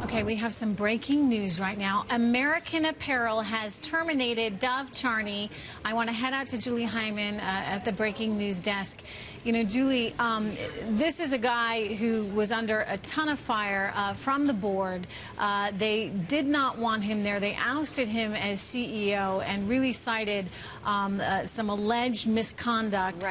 Okay, we have some breaking news right now. American Apparel has terminated Dov Charney. I want to head out to Julie Hyman at the breaking news desk. You know, Julie, this is a guy who was under a ton of fire from the board. They did not want him there. They ousted him as CEO and really cited some alleged misconduct,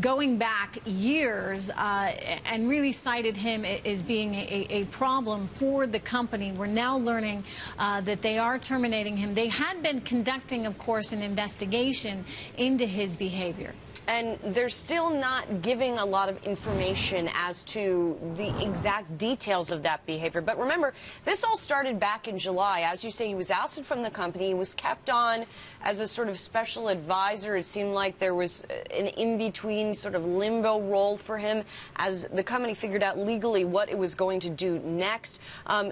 going back years, and really cited him as being a problem for the company. We're now learning that they are terminating him. They had been conducting, of course, an investigation into his behavior. And they're still not giving a lot of information as to the exact details of that behavior. But remember, this all started back in July. As you say, he was ousted from the company. He was kept on as a sort of special advisor. It seemed like there was an in-between sort of limbo role for him as the company figured out legally what it was going to do next.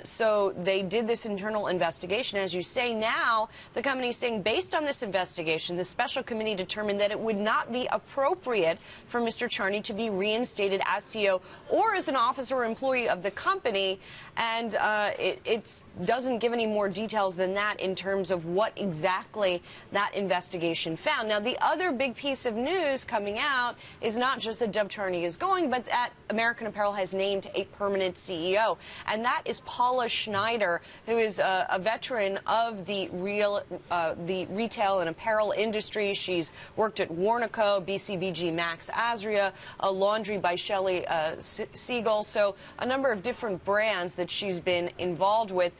So they did this internal investigation. As you say, now the company is saying, based on this investigation, the special committee determined that it would not be appropriate for Mr. Charney to be reinstated as CEO or as an officer or employee of the company. And it doesn't give any more details than that in terms of what exactly that investigation found. Now, the other big piece of news coming out is not just that Dov Charney is going, but that American Apparel has named a permanent CEO. And that is Paula Schneider, who is a veteran of the retail and apparel industry. She's worked at Warnaco, BCBG Max Azria, Laundry by Shelley Siegel. So a number of different brands that she's been involved with.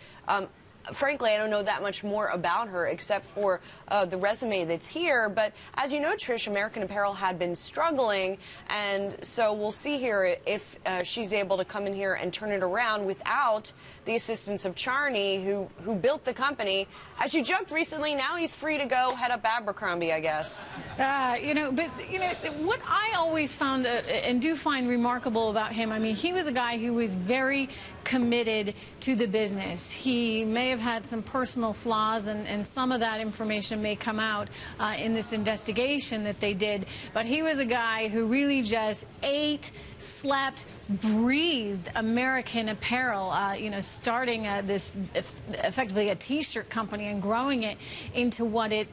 Frankly, I don't know that much more about her except for the resume that's here. But as you know, Trish, American Apparel had been struggling. And so we'll see here if she's able to come in here and turn it around without the assistance of Charney, who built the company. As you joked recently, now he's free to go head up Abercrombie, I guess. What I always found and do find remarkable about him, I mean, he was a guy who was very committed to the business. He may have had some personal flaws, and some of that information may come out in this investigation that they did. But he was a guy who really just ate, slept, breathed American Apparel, starting this effectively a T-shirt company and growing it into what it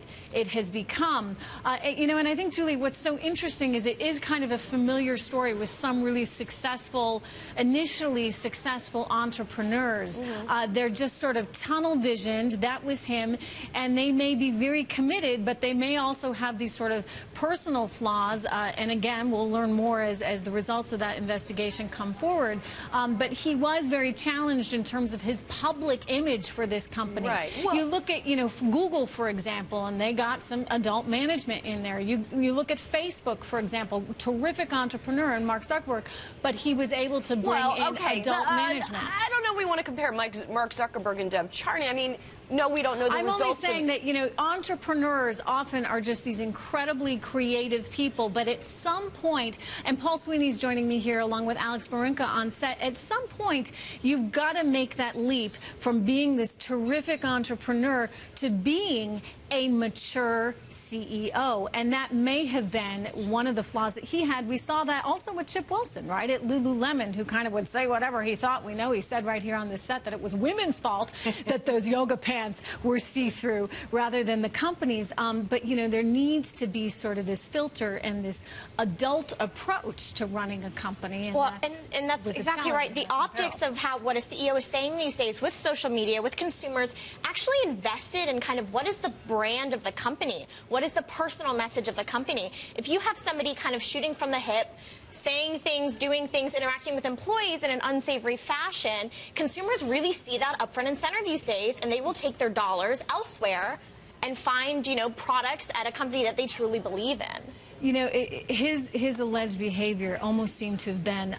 has become. And I think, Julie, what's so interesting is it is kind of a familiar story with some really successful, initially successful entrepreneurs. They're just sort of tunnel visioned. That was him. And they may be very committed, but they may also have these sort of personal flaws. And again, we'll learn more as the results of that investigation come forward. But he was very challenged in terms of his public image for this company. Right. Well, you look at, Google, for example, and they got some adult management in there. You look at Facebook, for example, terrific entrepreneur and Mark Zuckerberg, but he was able to bring in adult management. I don't know if we want to compare Mark Zuckerberg and Dov Charney. I mean, no, we don't know the results. I'm only saying that, entrepreneurs often are just these incredibly creative people, but at some point, and Paul Sweeney's joining me here along with Alex Barinka on set, at some point, you've got to make that leap from being this terrific entrepreneur to being a mature CEO, and that may have been one of the flaws that he had. We saw that also with Chip Wilson, right, at Lululemon, who kind of would say whatever he thought. We know he said right here on the set that it was women's fault that those yoga pants were see-through rather than the company's. But, there needs to be sort of this filter and this adult approach to running a company. And that's exactly right. The optics of what a CEO is saying these days with social media, with consumers, actually invested in kind of what is the brand of the company? What is the personal message of the company? If you have somebody kind of shooting from the hip, saying things, doing things, interacting with employees in an unsavory fashion, consumers really see that up front and center these days, and they will take their dollars elsewhere and find, products at a company that they truly believe in. His alleged behavior almost seemed to have been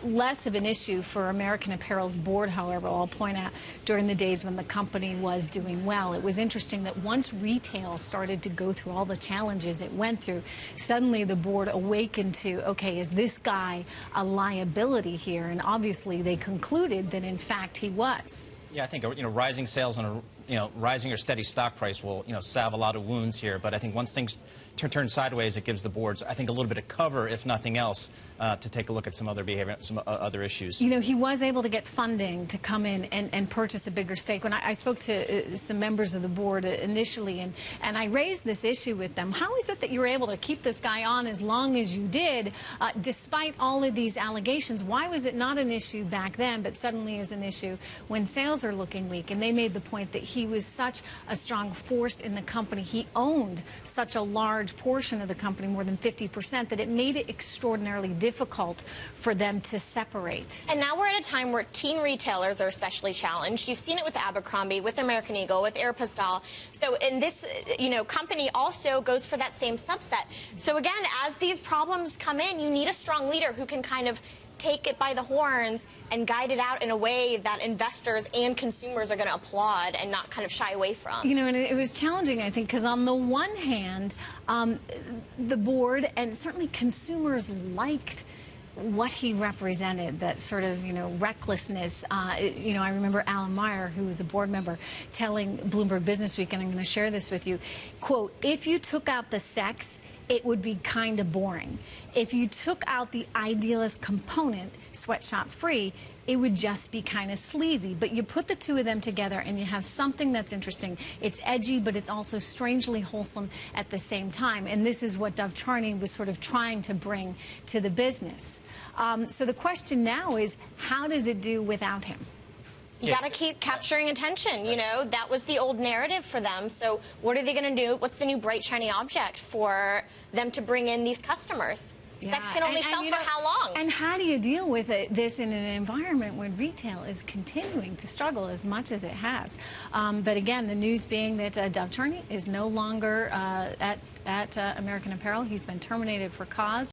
less of an issue for American Apparel's board, however, I'll point out, during the days when the company was doing well. It was interesting that once retail started to go through all the challenges it went through, suddenly the board awakened to, okay, is this guy a liability here? And obviously they concluded that, in fact, he was. Yeah, I think, rising sales on a rising or steady stock price will, salve a lot of wounds here. But I think once things turn sideways, it gives the boards, I think, a little bit of cover, if nothing else, to take a look at some other behavior, some other issues. He was able to get funding to come in and purchase a bigger stake. When I spoke to some members of the board initially, and I raised this issue with them, how is it that you were able to keep this guy on as long as you did, despite all of these allegations? Why was it not an issue back then, but suddenly is an issue when sales are looking weak? And they made the point that he was such a strong force in the company. He owned such a large portion of the company, more than 50%, that it made it extraordinarily difficult for them to separate. And now we're at a time where teen retailers are especially challenged. You've seen it with Abercrombie, with American Eagle, with Aeropostale. So in this, company also goes for that same subset. So again, as these problems come in, you need a strong leader who can kind of take it by the horns and guide it out in a way that investors and consumers are going to applaud and not kind of shy away from. And it was challenging, I think, because on the one hand, the board and certainly consumers liked what he represented, that sort of, recklessness. I remember Alan Meyer, who was a board member, telling Bloomberg Businessweek, and I'm going to share this with you, quote, "If you took out the sex, it would be kind of boring. If you took out the idealist component, sweatshop free, it would just be kind of sleazy. But you put the two of them together and you have something that's interesting. It's edgy, but it's also strangely wholesome at the same time." And this is what Dov Charney was sort of trying to bring to the business. So the question now is, how does it do without him? You got to keep capturing attention. That was the old narrative for them. So what are they going to do? What's the new bright, shiny object for them to bring in these customers? Yeah. Sex can only sell for how long? And how do you deal with this in an environment when retail is continuing to struggle as much as it has? But again, the news being that Dov Charney is no longer at American Apparel. He's been terminated for cause.